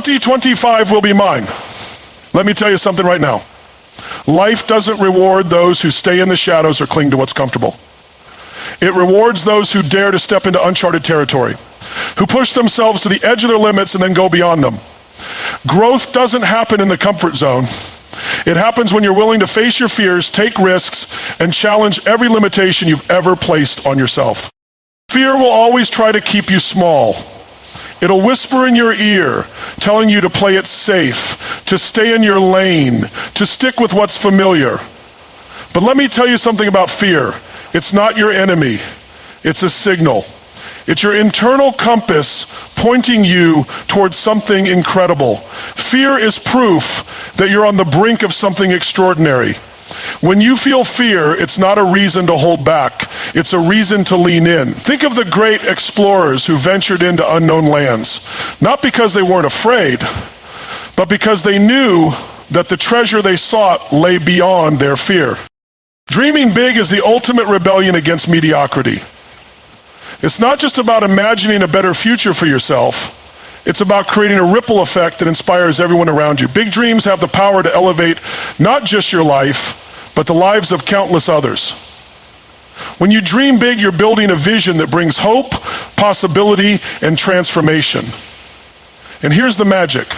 2025 will be mine. Let me tell you something right now. Life doesn't reward those who stay in the shadows or cling to what's comfortable. It rewards those who dare to step into uncharted territory, who push themselves to the edge of their limits and then go beyond them. Growth doesn't happen in the comfort zone. It happens when you're willing to face your fears, take risks, and challenge every limitation you've ever placed on yourself. Fear will always try to keep you small. It'll whisper in your ear, telling you to play it safe, to stay in your lane, to stick with what's familiar. But let me tell you something about fear. It's not your enemy. It's a signal. It's your internal compass pointing you towards something incredible. Fear is proof that you're on the brink of something extraordinary. When you feel fear, it's not a reason to hold back. It's a reason to lean in. Think of the great explorers who ventured into unknown lands, not because they weren't afraid, but because they knew that the treasure they sought lay beyond their fear. Dreaming big is the ultimate rebellion against mediocrity. It's not just about imagining a better future for yourself. It's about creating a ripple effect that inspires everyone around you. Big dreams have the power to elevate not just your life, but the lives of countless others. When you dream big, you're building a vision that brings hope, possibility, and transformation. And here's the magic.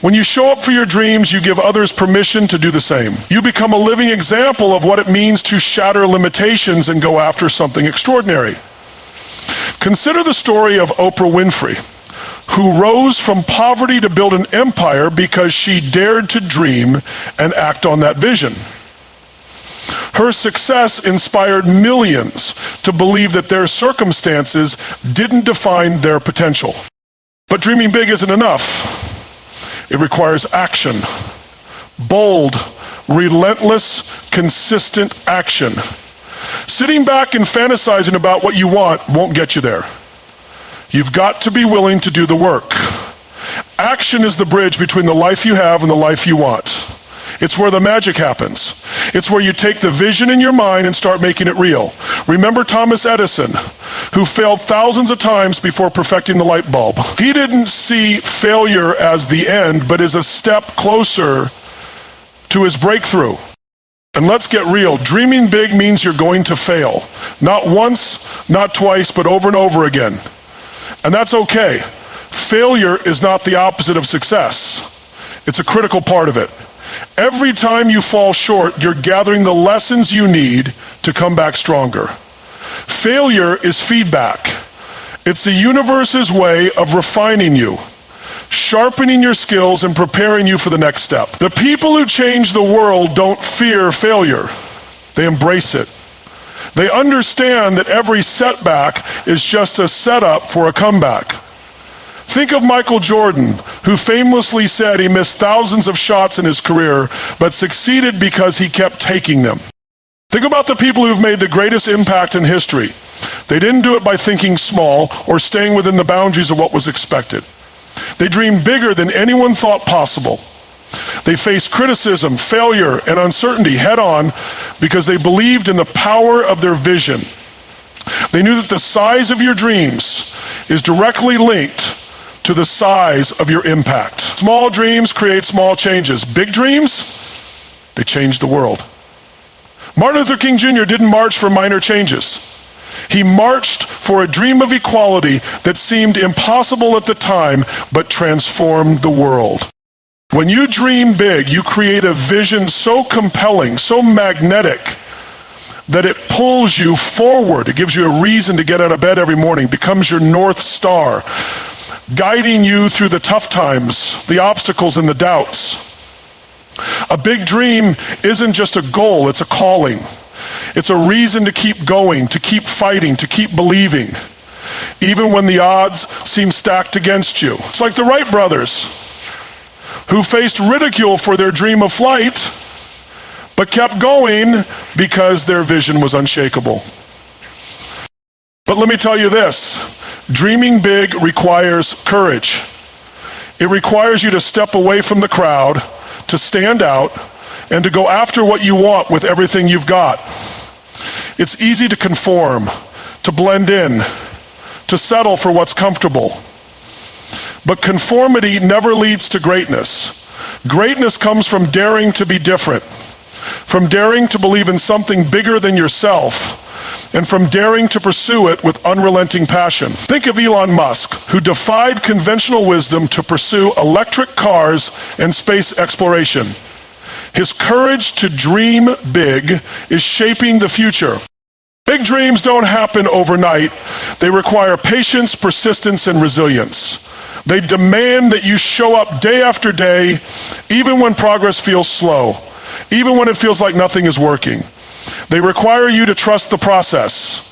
When you show up for your dreams, you give others permission to do the same. You become a living example of what it means to shatter limitations and go after something extraordinary. Consider the story of Oprah Winfrey, who rose from poverty to build an empire because she dared to dream and act on that vision. Her success inspired millions to believe that their circumstances didn't define their potential. But dreaming big isn't enough. It requires action. Bold, relentless, consistent action. Sitting back and fantasizing about what you want won't get you there. You've got to be willing to do the work. Action is the bridge between the life you have and the life you want. It's where the magic happens. It's where you take the vision in your mind and start making it real. Remember Thomas Edison, who failed thousands of times before perfecting the light bulb. He didn't see failure as the end, but as a step closer to his breakthrough. And let's get real. Dreaming big means you're going to fail. Not once, not twice, but over and over again. And that's okay. Failure is not the opposite of success. It's a critical part of it. Every time you fall short, you're gathering the lessons you need to come back stronger. Failure is feedback. It's the universe's way of refining you, sharpening your skills and preparing you for the next step. The people who change the world don't fear failure. They embrace it. They understand that every setback is just a setup for a comeback. Think of Michael Jordan, who famously said he missed thousands of shots in his career, but succeeded because he kept taking them. Think about the people who've made the greatest impact in history. They didn't do it by thinking small or staying within the boundaries of what was expected. They dreamed bigger than anyone thought possible. They faced criticism, failure, and uncertainty head on because they believed in the power of their vision. They knew that the size of your dreams is directly linked to the size of your impact. Small dreams create small changes. Big dreams, they change the world. Martin Luther King Jr. didn't march for minor changes. He marched for a dream of equality that seemed impossible at the time, but transformed the world. When you dream big, you create a vision so compelling, so magnetic, that it pulls you forward. It gives you a reason to get out of bed every morning, becomes your North Star, guiding you through the tough times, the obstacles, and the doubts. A big dream isn't just a goal, it's a calling. It's a reason to keep going, to keep fighting, to keep believing, even when the odds seem stacked against you. It's like the Wright brothers, who faced ridicule for their dream of flight, but kept going because their vision was unshakable. But let me tell you this, dreaming big requires courage. It requires you to step away from the crowd, to stand out, and to go after what you want with everything you've got. It's easy to conform, to blend in, to settle for what's comfortable. But conformity never leads to greatness. Greatness comes from daring to be different, from daring to believe in something bigger than yourself, and from daring to pursue it with unrelenting passion. Think of Elon Musk, who defied conventional wisdom to pursue electric cars and space exploration. His courage to dream big is shaping the future. Big dreams don't happen overnight. They require patience, persistence, and resilience. They demand that you show up day after day, even when progress feels slow, even when it feels like nothing is working. They require you to trust the process,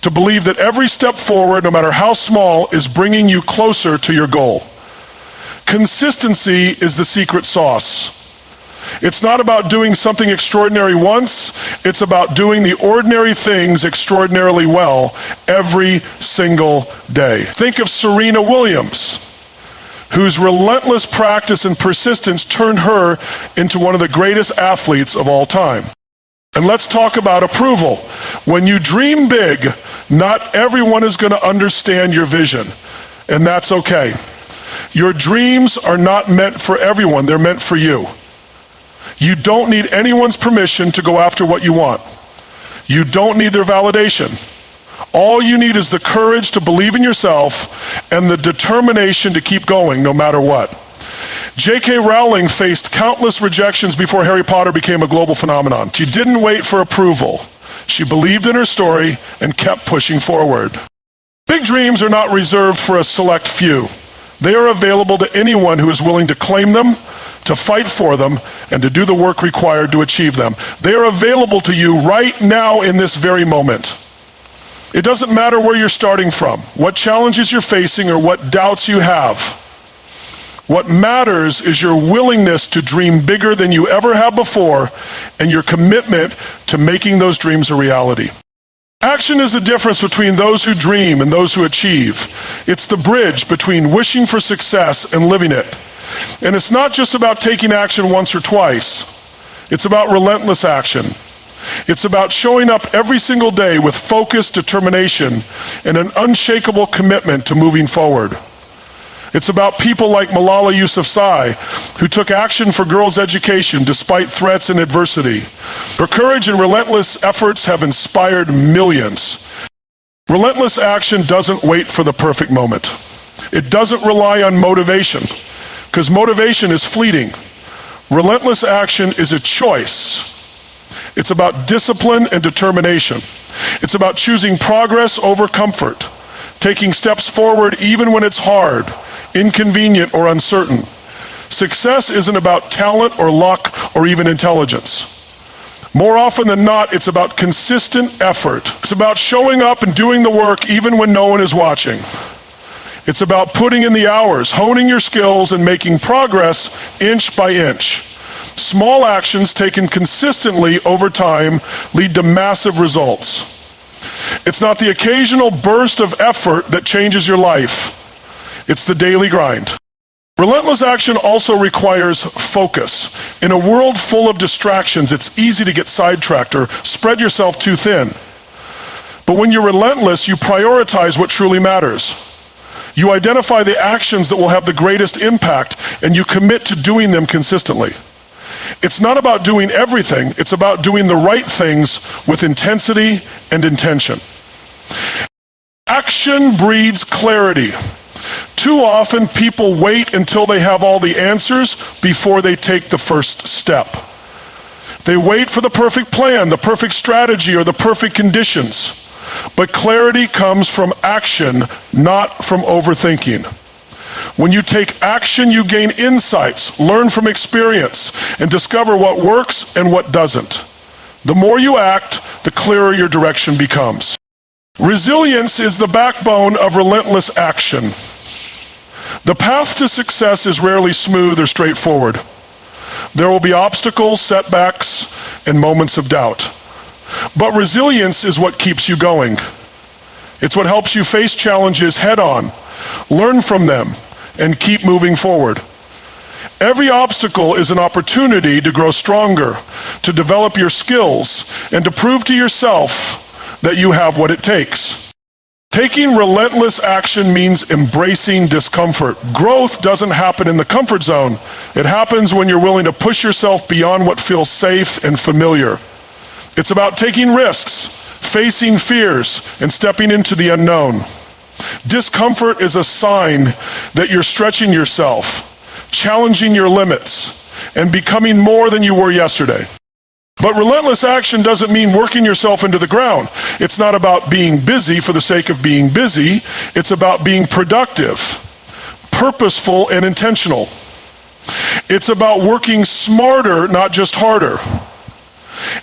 to believe that every step forward, no matter how small, is bringing you closer to your goal. Consistency is the secret sauce. It's not about doing something extraordinary once, it's about doing the ordinary things extraordinarily well every single day. Think of Serena Williams, whose relentless practice and persistence turned her into one of the greatest athletes of all time. And let's talk about approval. When you dream big, not everyone is going to understand your vision, and that's okay. Your dreams are not meant for everyone, they're meant for you. You don't need anyone's permission to go after what you want. You don't need their validation. All you need is the courage to believe in yourself and the determination to keep going no matter what. J.K. Rowling faced countless rejections before Harry Potter became a global phenomenon. She didn't wait for approval. She believed in her story and kept pushing forward. Big dreams are not reserved for a select few. They are available to anyone who is willing to claim them, to fight for them, and to do the work required to achieve them. They are available to you right now in this very moment. It doesn't matter where you're starting from, what challenges you're facing, or what doubts you have. What matters is your willingness to dream bigger than you ever have before, and your commitment to making those dreams a reality. Action is the difference between those who dream and those who achieve. It's the bridge between wishing for success and living it. And it's not just about taking action once or twice. It's about relentless action. It's about showing up every single day with focus, determination, and an unshakable commitment to moving forward. It's about people like Malala Yousafzai, who took action for girls' education despite threats and adversity. Her courage and relentless efforts have inspired millions. Relentless action doesn't wait for the perfect moment. It doesn't rely on motivation, because motivation is fleeting. Relentless action is a choice. It's about discipline and determination. It's about choosing progress over comfort, taking steps forward even when it's hard, inconvenient, or uncertain. Success isn't about talent or luck or even intelligence. More often than not, it's about consistent effort. It's about showing up and doing the work even when no one is watching. It's about putting in the hours, honing your skills, and making progress inch by inch. Small actions taken consistently over time lead to massive results. It's not the occasional burst of effort that changes your life. It's the daily grind. Relentless action also requires focus. In a world full of distractions, it's easy to get sidetracked or spread yourself too thin. But when you're relentless, you prioritize what truly matters. You identify the actions that will have the greatest impact, and you commit to doing them consistently. It's not about doing everything, it's about doing the right things with intensity and intention. Action breeds clarity. Too often people wait until they have all the answers before they take the first step. They wait for the perfect plan, the perfect strategy, or the perfect conditions. But clarity comes from action, not from overthinking. When you take action, you gain insights, learn from experience, and discover what works and what doesn't. The more you act, the clearer your direction becomes. Resilience is the backbone of relentless action. The path to success is rarely smooth or straightforward. There will be obstacles, setbacks, and moments of doubt. But resilience is what keeps you going. It's what helps you face challenges head on, learn from them, and keep moving forward. Every obstacle is an opportunity to grow stronger, to develop your skills, and to prove to yourself that you have what it takes. Taking relentless action means embracing discomfort. Growth doesn't happen in the comfort zone. It happens when you're willing to push yourself beyond what feels safe and familiar. It's about taking risks, facing fears, and stepping into the unknown. Discomfort is a sign that you're stretching yourself, challenging your limits, and becoming more than you were yesterday. But relentless action doesn't mean working yourself into the ground. It's not about being busy for the sake of being busy. It's about being productive, purposeful, and intentional. It's about working smarter, not just harder.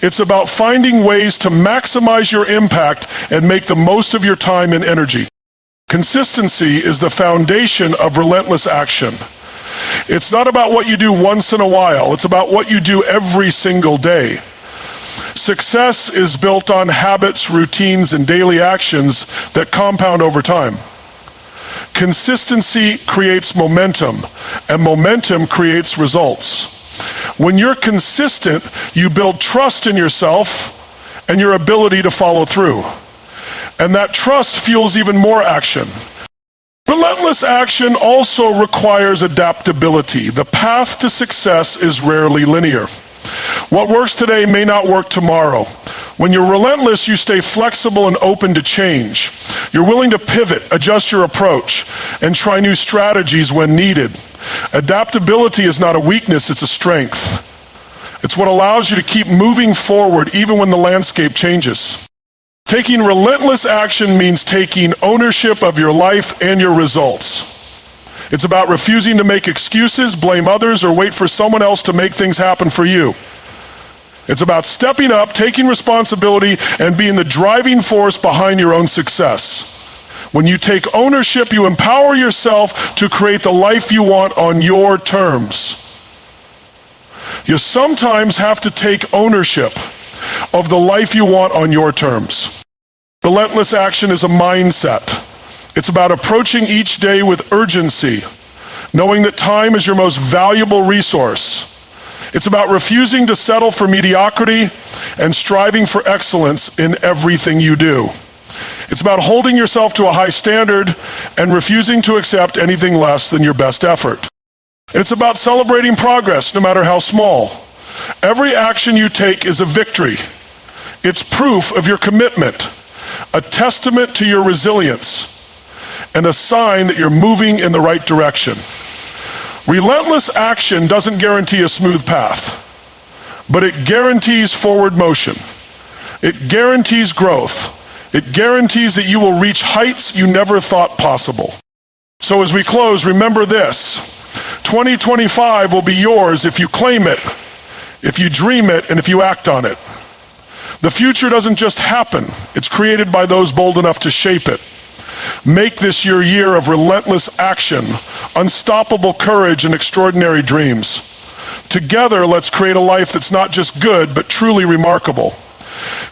It's about finding ways to maximize your impact and make the most of your time and energy. Consistency is the foundation of relentless action. It's not about what you do once in a while. It's about what you do every single day. Success is built on habits, routines, and daily actions that compound over time. Consistency creates momentum, and momentum creates results. When you're consistent, you build trust in yourself and your ability to follow through. And that trust fuels even more action. Relentless action also requires adaptability. The path to success is rarely linear. What works today may not work tomorrow. When you're relentless, you stay flexible and open to change. You're willing to pivot, adjust your approach, and try new strategies when needed. Adaptability is not a weakness, it's a strength. It's what allows you to keep moving forward even when the landscape changes. Taking relentless action means taking ownership of your life and your results. It's about refusing to make excuses, blame others, or wait for someone else to make things happen for you. It's about stepping up, taking responsibility, and being the driving force behind your own success. When you take ownership, you empower yourself to create the life you want on your terms. You sometimes have to take ownership of the life you want on your terms. Relentless action is a mindset. It's about approaching each day with urgency, knowing that time is your most valuable resource. It's about refusing to settle for mediocrity and striving for excellence in everything you do. It's about holding yourself to a high standard and refusing to accept anything less than your best effort. And it's about celebrating progress, no matter how small. Every action you take is a victory. It's proof of your commitment, a testament to your resilience, and a sign that you're moving in the right direction. Relentless action doesn't guarantee a smooth path, but it guarantees forward motion. It guarantees growth. It guarantees that you will reach heights you never thought possible. So as we close, remember this: 2025 will be yours if you claim it, if you dream it, and if you act on it. The future doesn't just happen. It's created by those bold enough to shape it. Make this your year of relentless action, unstoppable courage, and extraordinary dreams. Together, let's create a life that's not just good, but truly remarkable.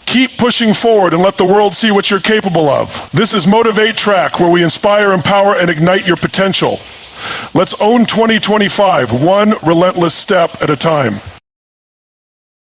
Keep pushing forward and let the world see what you're capable of. This is Motivate Track, where we inspire, empower, and ignite your potential. Let's own 2025, one relentless step at a time.